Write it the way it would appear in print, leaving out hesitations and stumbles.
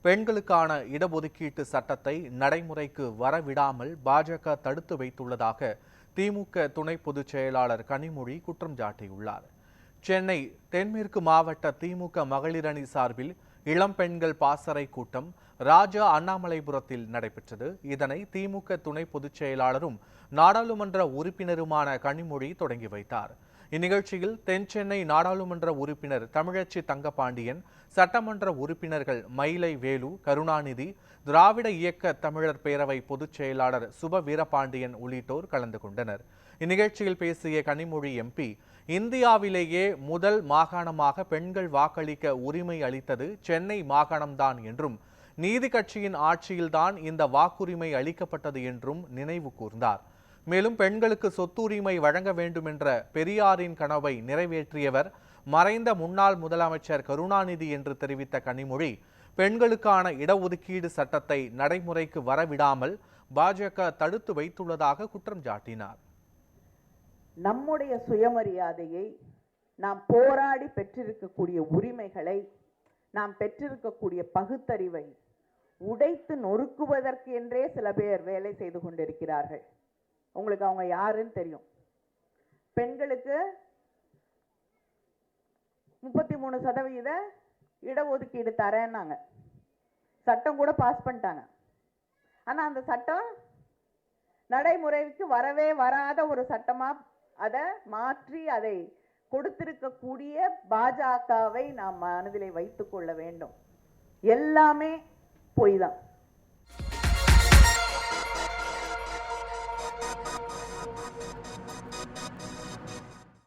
பெண்களுக்கான இடஒதுக்கீட்டு சட்டத்தை நடைமுறைக்கு வரவிடாமல் பாஜக தடுத்து வைத்துள்ளதாக திமுக துணை பொதுச் செயலாளர் கனிமொழி குற்றம் சாட்டியுள்ளார். சென்னை தென்மேற்கு மாவட்ட திமுக மகளிர் அணி சார்பில் இளம் பெண்கள் பாசறை கூட்டம் ராஜா அண்ணாமலைபுரத்தில் நடைபெற்றது. இதனை திமுக துணை பொதுச் செயலாளரும் நாடாளுமன்ற உறுப்பினருமான கனிமொழி தொடங்கி வைத்தார். இந்நிகழ்ச்சியில் தென்சென்னை நாடாளுமன்ற உறுப்பினர் தமிழச்சி தங்கபாண்டியன், சட்டமன்ற உறுப்பினர்கள் மயிலை வேலு, கருணாநிதி, திராவிட இயக்க தமிழர் பேரவை பொதுச் செயலாளர் சுப வீரபாண்டியன் உள்ளிட்டோர் கலந்து கொண்டனர். இந்நிகழ்ச்சியில் பேசிய கனிமொழி எம்பி, இந்தியாவிலேயே முதல் மாகாணமாக பெண்கள் வாக்களிக்க உரிமை அளித்தது சென்னை மாகாணம்தான் என்றும், நீதி கட்சியின் ஆட்சியில்தான் இந்த வாக்குரிமை அளிக்கப்பட்டது என்றும் நினைவு கூர்ந்தார். மேலும் பெண்களுக்கு சொத்துரிமை வழங்க வேண்டும் என்ற பெரியாரின் கனவை நிறைவேற்றியவர் மறைந்த முன்னாள் முதலமைச்சர் கருணாநிதி என்று தெரிவித்த கனிமொழி, பெண்களுக்கான இடஒதுக்கீடு சட்டத்தை நடைமுறைக்கு வரவிடாமல் பாஜக தடுத்து வைத்துள்ளதாக குற்றம் சாட்டினார். நம்முடைய சுயமரியாதையை, நாம் போராடி பெற்றிருக்கக்கூடிய உரிமைகளை, நாம் பெற்றிருக்கக்கூடிய பகுத்தறிவை உடைத்து நொறுக்குவதற்கு என்றே சில பேர் வேலை செய்து கொண்டிருக்கிறார்கள். உங்களுக்கு அவங்க யாருன்னு தெரியும். பெண்களுக்கு 33% இடஒதுக்கீடு தரேன்னாங்க. சட்டம் கூட பாஸ் பண்ணிட்டாங்க. ஆனா அந்த சட்டம் நடைமுறைக்கு வரவே வராத ஒரு சட்டமா அதை மாற்றி அதை கொடுத்திருக்கக்கூடிய பாஜகவை நாம் மனதிலே வைத்துக் கொள்ள வேண்டும். எல்லாமே பொய் தான்.